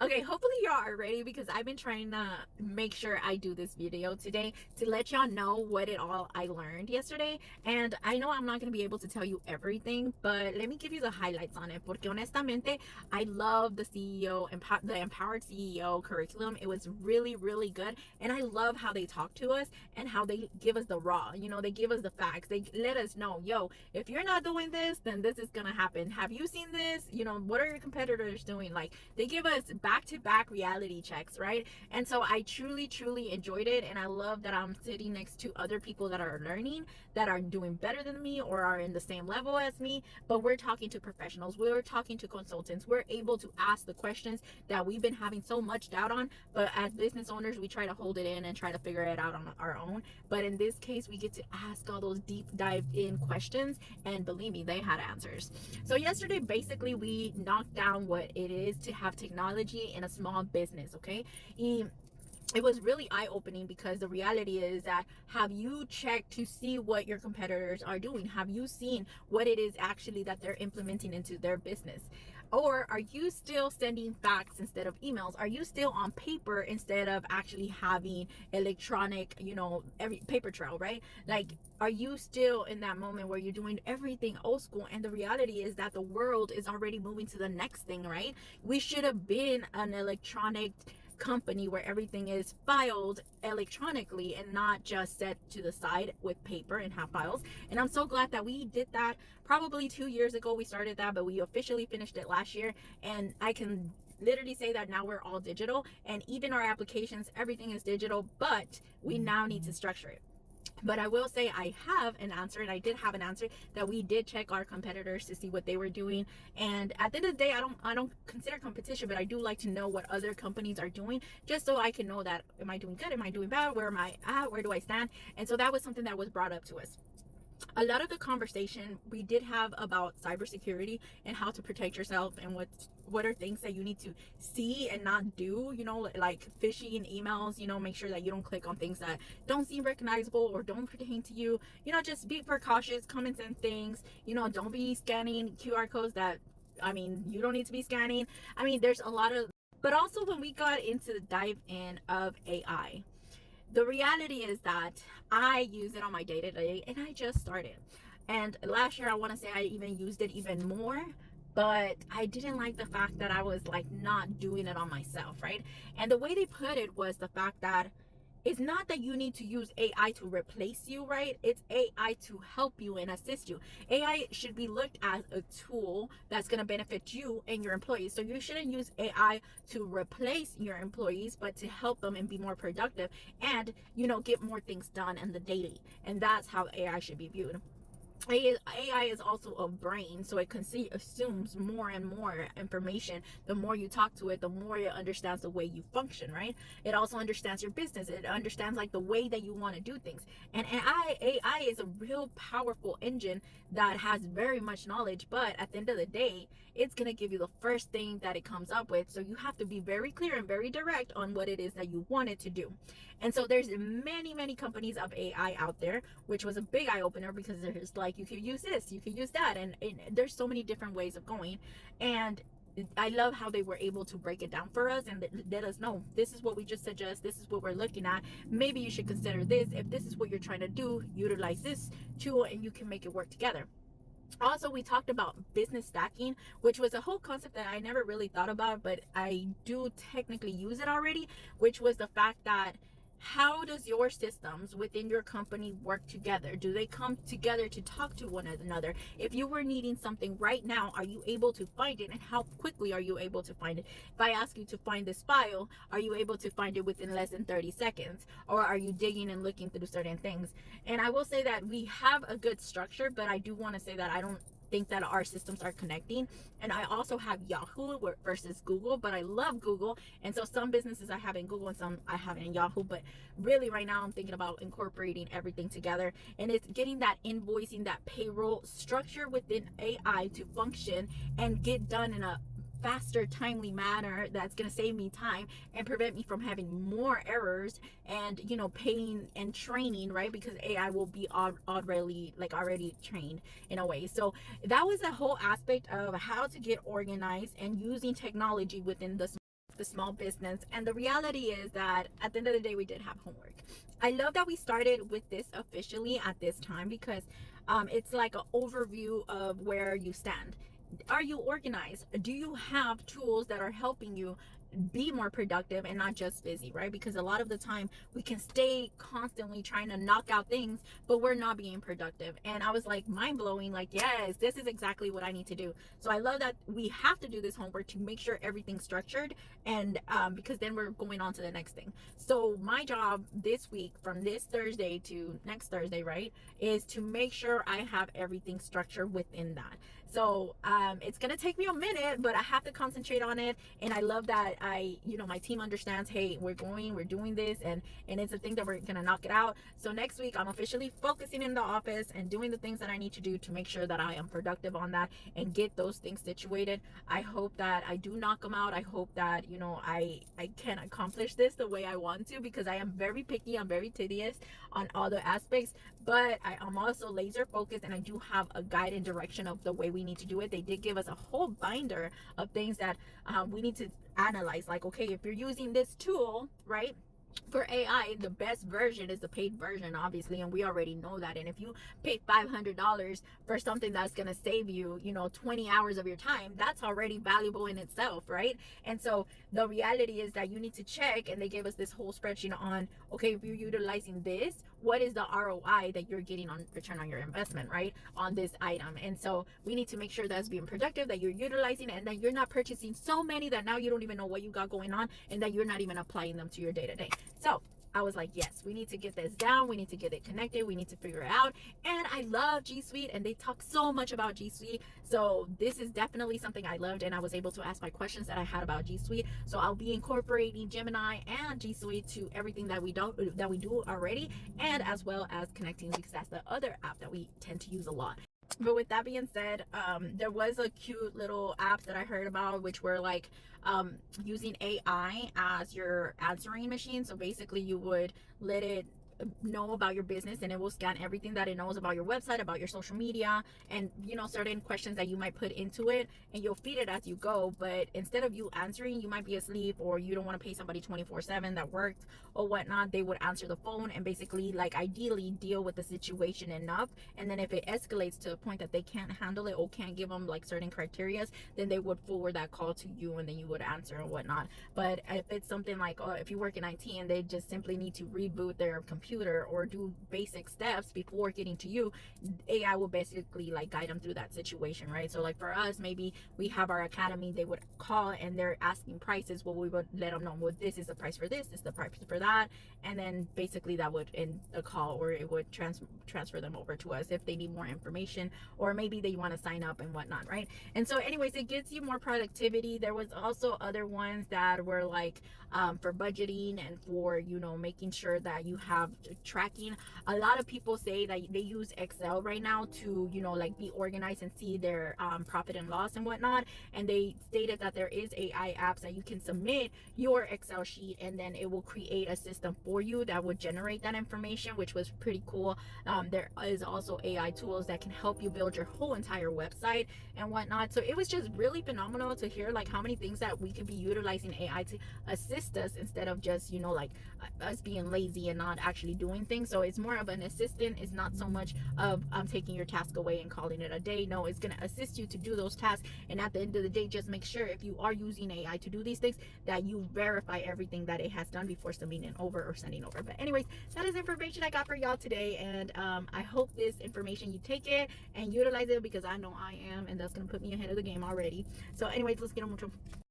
Okay, hopefully y'all are ready because I've been trying to make sure I do this video today to let y'all know what it all I learned yesterday. And I know I'm not going to be able to tell you everything, but let me give you the highlights on it. Porque honestamente, I love the the Empowered CEO curriculum. It was really, really good. And I love how they talk to us and how they give us the raw. They give us the facts. They let us know, yo, if you're not doing this, then this is going to happen. Have you seen this? What are your competitors doing? Like, they give us back-to-back reality checks, right? And so I truly, truly enjoyed it. And I love that I'm sitting next to other people that are learning, that are doing better than me or are in the same level as me. But we're talking to professionals, we're talking to consultants, we're able to ask the questions that we've been having so much doubt on. But as business owners, we try to hold it in and try to figure it out on our own. But in this case, we get to ask all those deep dive in questions, and believe me, they had answers. So yesterday, basically, we knocked down what it is to have technology in a small business. Okay. It was really eye-opening because the reality is that, have you checked to see what your competitors are doing? Have you seen what it is actually that they're implementing into their business? Or are you still sending fax instead of emails? Are you still on paper instead of actually having electronic, every paper trail, right? Like, are you still in that moment where you're doing everything old school? And the reality is that the world is already moving to the next thing, right? We should have been an electronic company where everything is filed electronically and not just set to the side with paper and have files. And I'm so glad that we did that. Probably 2 years ago we started that, but we officially finished it last year. And I can literally say that now we're all digital, and even our applications, everything is digital, but we now need to structure it. But I will say I have an answer, and I did have an answer that we did check our competitors to see what they were doing. And at the end of the day, I don't consider competition, but I do like to know what other companies are doing, just so I can know that, am I doing good? Am I doing bad? Where am I at? Where do I stand? And so that was something that was brought up to us. A lot of the conversation we did have about cybersecurity and how to protect yourself, and what are things that you need to see and not do, like phishing emails. Make sure that you don't click on things that don't seem recognizable or don't pertain to you. Just be precautious, common sense things. Don't be scanning QR codes that, you don't need to be scanning. There's a lot of, but also when we got into the dive in of AI, the reality is that I use it on my day-to-day, and I just started. And last year, I want to say I even used it even more, but I didn't like the fact that I was like not doing it on myself, right? And the way they put it was the fact that it's not that you need to use AI to replace you, right? It's AI to help you and assist you. AI should be looked as a tool that's going to benefit you and your employees. So you shouldn't use AI to replace your employees, but to help them and be more productive and, get more things done in the daily. And that's how AI should be viewed. AI is also a brain, so it assumes more and more information. The more you talk to it, the more it understands the way you function, right? It also understands your business. It understands like the way that you want to do things. And AI is a real powerful engine that has very much knowledge, but at the end of the day, it's going to give you the first thing that it comes up with. So you have to be very clear and very direct on what it is that you want it to do. And so there's many, many companies of AI out there, which was a big eye opener because there's like, you could use this, you could use that, and there's so many different ways of going. And I love how they were able to break it down for us and let us know, this is what we just suggest, this is what we're looking at, maybe you should consider this. If this is what you're trying to do, utilize this tool and you can make it work together. Also, we talked about business stacking, which was a whole concept that I never really thought about, but I do technically use it already, which was the fact that, how does your systems within your company work together? Do they come together to talk to one another? If you were needing something right now, are you able to find it? And how quickly are you able to find it? If I ask you to find this file, are you able to find it within less than 30 seconds? Or are you digging and looking through certain things? And I will say that we have a good structure, but I do want to say that I don't think that our systems are connecting. And I also have Yahoo versus Google, but I love Google. And so some businesses I have in Google and some I have in Yahoo. But really right now I'm thinking about incorporating everything together, and it's getting that invoicing, that payroll structure within AI to function and get done in a faster, timely manner that's going to save me time and prevent me from having more errors and, paying and training, right? Because AI will be already trained in a way. So that was the whole aspect of how to get organized and using technology within the the small business. And the reality is that at the end of the day, we did have homework. I love that we started with this officially at this time because it's like an overview of where you stand. Are you organized? Do you have tools that are helping you be more productive and not just busy, right? Because a lot of the time we can stay constantly trying to knock out things, but we're not being productive. And I was like mind blowing, like, yes, this is exactly what I need to do. So I love that we have to do this homework to make sure everything's structured, and because then we're going on to the next thing. So my job this week, from this Thursday to next Thursday, right, is to make sure I have everything structured within that. So it's gonna take me a minute, but I have to concentrate on it. And I love that my team understands, hey, we're doing this, and it's a thing that we're gonna knock it out. So next week I'm officially focusing in the office and doing the things that I need to do to make sure that I am productive on that and get those things situated. I hope that I do knock them out. I hope that I can accomplish this the way I want to, because I am very picky, I'm very tedious on all the aspects, but I'm also laser focused, and I do have a guide and direction of the way we need to do it. They did give us a whole binder of things that we need to analyze, like, okay, if you're using this tool, right, for AI, the best version is the paid version, obviously, and we already know that. And if you pay $500 for something that's going to save you 20 hours of your time, that's already valuable in itself, right? And so the reality is that you need to check, and they gave us this whole spreadsheet on, okay, if you're utilizing this, what is the ROI that you're getting on return on your investment, right, on this item? And so we need to make sure that's being productive, that you're utilizing it, and that you're not purchasing so many that now you don't even know what you got going on, and that you're not even applying them to your day-to-day. So I was like, yes, we need to get this down. We need to get it connected. We need to figure it out. And I love G Suite, and they talk so much about G Suite. So this is definitely something I loved, and I was able to ask my questions that I had about G Suite. So I'll be incorporating Gemini and G Suite to everything that we do already, and as well as connecting, because that's the other app that we tend to use a lot. But with that being said, there was a cute little app that I heard about, which were like using AI as your answering machine. So basically you would let it know about your business, and it will scan everything that it knows about your website, about your social media, and certain questions that you might put into it, and you'll feed it as you go. But instead of you answering, you might be asleep, or you don't want to pay somebody 24/7 that worked or whatnot. They would answer the phone and basically, like, ideally deal with the situation enough, and then if it escalates to a point that they can't handle it or can't give them like certain criterias, then they would forward that call to you, and then you would answer and whatnot. But if it's something like, if you work in IT and they just simply need to reboot their computer or do basic steps before getting to you, AI will basically like guide them through that situation, right? So like for us, maybe we have our academy, they would call and they're asking prices. Well, we would let them know, well, this is the price for this is the price for that, and then basically that would end a call, or it would transfer them over to us if they need more information, or maybe they want to sign up and whatnot, right? And so anyways, it gets you more productivity. There was also other ones that were like for budgeting and for making sure that you have tracking. A lot of people say that they use Excel right now to like be organized and see their profit and loss and whatnot, and they stated that there is AI apps that you can submit your Excel sheet, and then it will create a system for you that would generate that information, which was pretty cool. There is also AI tools that can help you build your whole entire website and whatnot. So it was just really phenomenal to hear like how many things that we could be utilizing AI to assist us, instead of just like us being lazy and not actually doing things. So it's more of an assistant. It's not so much of taking your task away and calling it a day. No, it's going to assist you to do those tasks, and at the end of the day, just make sure if you are using AI to do these things that you verify everything that it has done before submitting it over or sending over. But anyways, that is information I got for y'all today, and I hope this information you take it and utilize it, because I know I am, and that's going to put me ahead of the game already. So anyways, let's get on with